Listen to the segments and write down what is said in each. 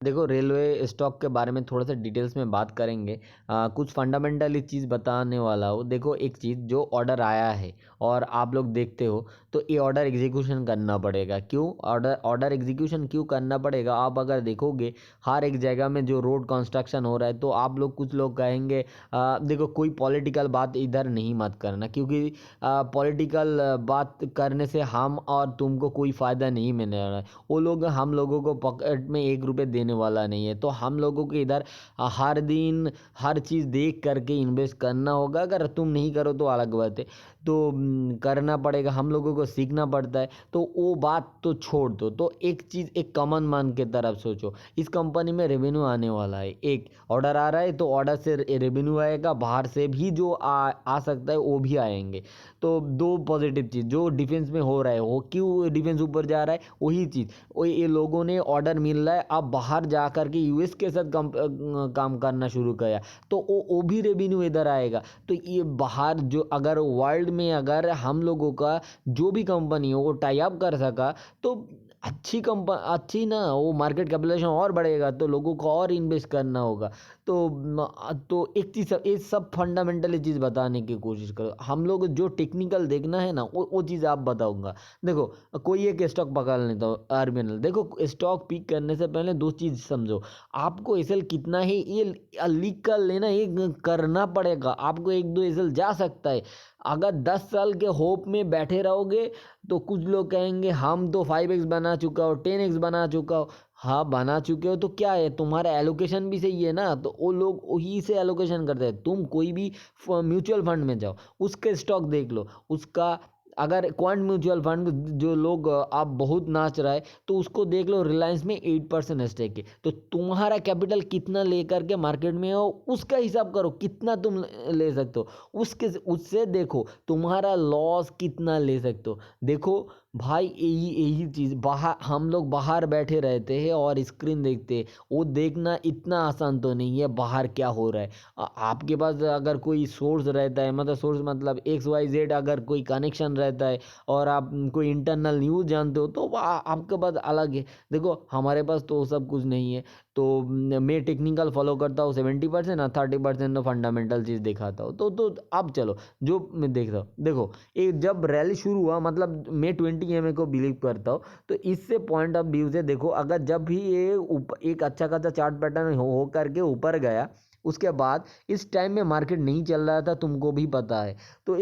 देखो, railway stock के बारे में थोड़ा सा डिटेल्स में बात करेंगे। कुछ फंडामेंटली चीज़ बताने वाला हूँ। देखो, एक चीज़ जो ऑर्डर आया है और आप लोग देखते हो, तो ये ऑर्डर एग्जीक्यूशन करना पड़ेगा। क्यों ऑर्डर ऑर्डर एग्जीक्यूशन क्यों करना पड़ेगा? आप अगर देखोगे हर एक जगह में जो रोड कंस्ट्रक्शन हो रहा है, तो आप लोग कुछ लोग कहेंगे देखो कोई पॉलिटिकल बात इधर नहीं मत करना, क्योंकि पॉलिटिकल बात करने से हम और तुमको कोई फ़ायदा नहीं मिलने वाला है। वो लोग हम लोगों को पॉकेट में 1 रुपए देने वाला नहीं है। तो हम लोगों को इधर हर दिन हर चीज़ देख करके इन्वेस्ट करना होगा। अगर तुम नहीं करो तो अलग बात है, तो करना पड़ेगा, हम लोगों को सीखना पड़ता है। तो वो बात तो छोड़ दो। तो एक चीज़, एक कॉमन मैन की तरफ सोचो, इस कंपनी में रेवेन्यू आने वाला है, एक ऑर्डर आ रहा है तो ऑर्डर से रेवेन्यू आएगा, बाहर से भी जो आ सकता है वो भी आएंगे। तो दो पॉजिटिव चीज़ जो डिफेंस में हो रहा है, वो क्यों डिफेंस ऊपर जा रहा है, वही चीज़, वो ये लोगों ने ऑर्डर मिल रहा है, अब बाहर जा कर के यूएस के साथ काम करना शुरू किया, तो वो भी रेवेन्यू इधर आएगा। तो ये बाहर जो अगर वर्ल्ड में अगर हम लोगों का जो भी कंपनी हो वो टाई अप कर सका, तो अच्छी ना वो मार्केट कैपिटलाइजेशन और बढ़ेगा, तो लोगों को और इन्वेस्ट करना होगा। तो एक चीज़, ये सब फंडामेंटली चीज़ बताने की कोशिश करो। हम लोग जो टेक्निकल देखना है ना, वो चीज़ आप बताऊंगा। देखो, कोई एक स्टॉक पकड़ लेता हूँ, आरबीएनएल। देखो, स्टॉक पिक करने से पहले दो चीज़ समझो। आपको एसएल कितना है ये लीक कर लेना, ये करना पड़ेगा। आपको 1-2 एसएल जा सकता है। अगर 10 साल के होप में बैठे रहोगे, तो कुछ लोग कहेंगे हम तो 5x बना चुका हो, 10x बना चुका हो। हाँ, बना चुके हो तो क्या है, तुम्हारा एलोकेशन भी सही है ना, तो वो लोग वही से एलोकेशन करते हैं। तुम कोई भी म्यूचुअल फंड में जाओ, उसके स्टॉक देख लो, उसका अगर क्वांट म्यूचुअल फंड जो लोग आप बहुत नाच रहा है, तो उसको देख लो, रिलायंस में 8% स्टेक है। तो तुम्हारा कैपिटल कितना लेकर के मार्केट में हो, उसका हिसाब करो, कितना तुम ले सकते हो, उससे देखो तुम्हारा लॉस कितना ले सकते हो। देखो भाई, यही यही चीज़, बाहर हम लोग बाहर बैठे रहते हैं और स्क्रीन देखते हैं, वो देखना इतना आसान तो नहीं है बाहर क्या हो रहा है। आपके पास अगर कोई सोर्स रहता है, मतलब सोर्स मतलब XYZ, अगर कोई कनेक्शन रहता है और आप कोई इंटरनल न्यूज़ जानते हो, तो आपके पास अलग है। देखो, हमारे पास तो सब कुछ नहीं है। तो मैं टेक्निकल फॉलो करता हूँ 70% और 30% फंडामेंटल चीज़ दिखाता हूँ। तो अब चलो, जो मैं देखता हूँ, देखो, ये जब रैली शुरू हुआ, मतलब मैं 20 EMA को बिलीव करता हूँ। तो इससे पॉइंट ऑफ व्यू से देखो, अगर जब भी ये एक अच्छा खासा चार्ट पैटर्न हो करके ऊपर गया, उसके बाद इस टाइम में मार्केट नहीं चल रहा था, तुमको भी पता है। तो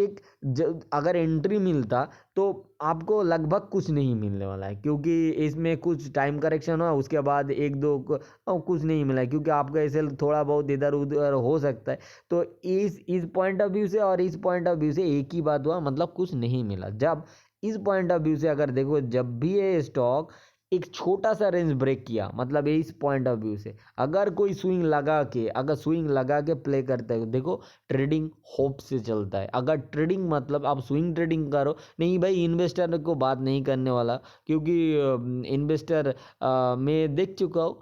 अगर एंट्री मिलता, तो आपको लगभग कुछ नहीं मिलने वाला है, क्योंकि इसमें कुछ टाइम करेक्शन हुआ, उसके बाद एक दो कुछ नहीं मिला है, क्योंकि आपका ऐसे थोड़ा बहुत इधर उधर हो सकता है। तो इस पॉइंट ऑफ व्यू से और इस पॉइंट ऑफ व्यू से एक ही बात हुआ, मतलब कुछ नहीं मिला। जब इस पॉइंट ऑफ व्यू से अगर देखो, जब भी ये स्टॉक एक छोटा सा रेंज ब्रेक किया, मतलब इस पॉइंट ऑफ व्यू से अगर कोई स्विंग लगा के प्ले करता है, देखो, ट्रेडिंग होप से चलता है। अगर ट्रेडिंग मतलब आप स्विंग ट्रेडिंग करो, नहीं भाई, इन्वेस्टर को बात नहीं करने वाला, क्योंकि इन्वेस्टर मैं देख चुका हूँ,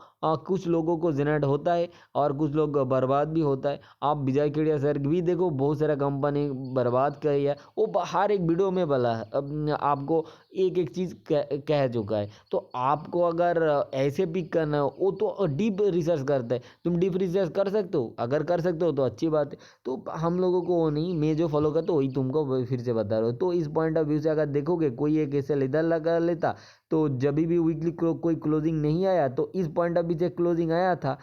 कुछ लोगों को जनरेट होता है और कुछ लोग बर्बाद भी होता है। आप विजय केडिया सर भी देखो, बहुत सारा कंपनी बर्बाद करी है, वो हर एक वीडियो में बोला है, आपको एक एक चीज़ कह चुका है। तो आपको अगर ऐसे पिक करना हो, वो तो डीप रिसर्च करता है। तुम डीप रिसर्च कर सकते हो, अगर कर सकते हो तो अच्छी बात है। तो हम लोगों को वो नहीं, मैं जो फॉलो करता हूँ वही तुमको फिर से बता रहा हूँ। तो इस पॉइंट ऑफ व्यू से अगर देखोगे, कोई एक ऐसे इधर लगा लेता, तो जब भी वीकली कोई क्लोजिंग नहीं आया, तो इस पॉइंट ऑफ व्यू से क्लोजिंग आया था,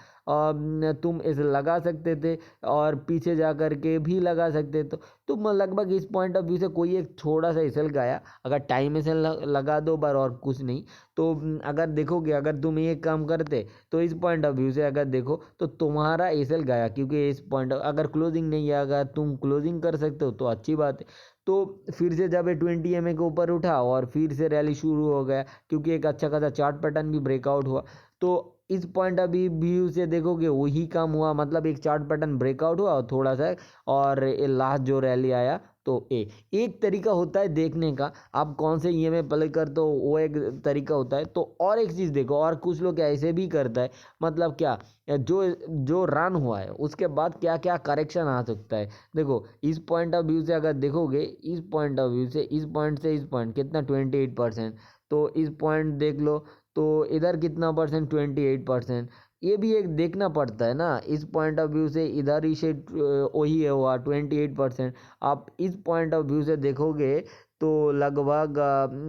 तुम ऐसे लगा सकते थे और पीछे जा कर के भी लगा सकते। तो तुम लगभग इस पॉइंट ऑफ व्यू से कोई एक थोड़ा सा एसएल गया, अगर टाइम एसएल लगा दो बार और कुछ नहीं। तो अगर देखोगे, अगर तुम एक काम करते, तो इस पॉइंट ऑफ व्यू से अगर देखो, तो तुम्हारा एसएल गया, क्योंकि इस पॉइंट अगर क्लोजिंग नहीं है, अगर तुम क्लोजिंग कर सकते हो तो अच्छी बात है। तो फिर से जब ये 20 EMA के ऊपर उठा और फिर से रैली शुरू हो गया, क्योंकि एक अच्छा खासा चार्ट पैटर्न भी ब्रेकआउट हुआ। तो इस पॉइंट ऑफ व्यू से देखोगे, वही काम हुआ, मतलब एक चार्ट पैटर्न ब्रेकआउट हुआ और थोड़ा सा, और ये लास्ट जो रैली आया, तो एक तरीका होता है देखने का, आप कौन से ईएमए प्ले करते हो, वो एक तरीका होता है। तो और एक चीज़ देखो, और कुछ लोग ऐसे भी करता है, मतलब क्या, जो जो रन हुआ है उसके बाद क्या क्या करेक्शन आ सकता है। देखो, इस पॉइंट ऑफ व्यू से अगर देखोगे, इस पॉइंट ऑफ व्यू से इस पॉइंट कितना 28%, तो इस पॉइंट देख लो, तो इधर कितना परसेंट, 28%। ये भी एक देखना पड़ता है ना, इस पॉइंट ऑफ व्यू से इधर ही से वही है हुआ 28%। आप इस पॉइंट ऑफ व्यू से देखोगे तो लगभग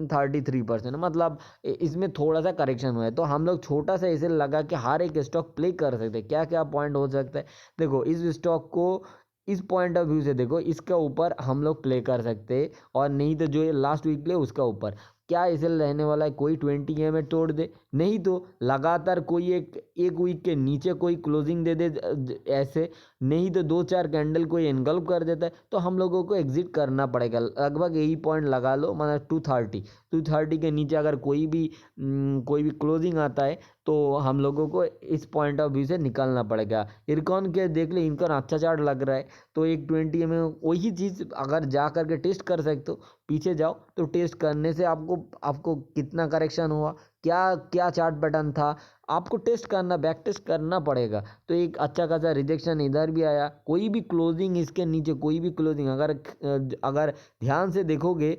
33%, मतलब इसमें थोड़ा सा करेक्शन हुआ है। तो हम लोग छोटा सा इसे लगा कि हर एक स्टॉक प्ले कर सकते हैं, क्या क्या पॉइंट हो सकता है। देखो इस स्टॉक को इस पॉइंट ऑफ व्यू से देखो, इसका ऊपर हम लोग प्ले कर सकते हैं, और नहीं तो जो ये लास्ट वीक प्ले उसका ऊपर। क्या इसे रहने वाला है, कोई 20 EMA तोड़ दे, नहीं तो लगातार कोई एक वीक के नीचे कोई क्लोजिंग दे दे ऐसे, नहीं तो 2-4 कैंडल कोई एनगल्फ कर देता है, तो हम लोगों को एग्जिट करना पड़ेगा। लगभग यही पॉइंट लगा लो, मतलब 230 के नीचे अगर कोई भी क्लोजिंग आता है तो हम लोगों को इस पॉइंट ऑफ व्यू से निकलना पड़ेगा। इरकॉन के देख ले, इनका अच्छा चार्ट लग रहा है, तो एक 20 में वही चीज़ अगर जा करके टेस्ट कर सकते हो, पीछे जाओ तो टेस्ट करने से आपको कितना करेक्शन हुआ, क्या क्या चार्ट पैटर्न था, आपको टेस्ट करना, बैक टेस्ट करना पड़ेगा। तो एक अच्छा खासा रिजेक्शन इधर भी आया, कोई भी क्लोजिंग इसके नीचे, कोई भी क्लोजिंग अगर ध्यान से देखोगे,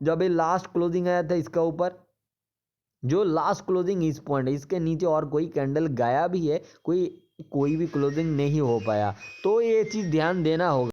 जब ये लास्ट क्लोजिंग आया था इसका ऊपर, जो लास्ट क्लोजिंग इस पॉइंट है, इसके नीचे और कोई कैंडल गया भी है, कोई भी क्लोजिंग नहीं हो पाया। तो ये चीज़ ध्यान देना होगा।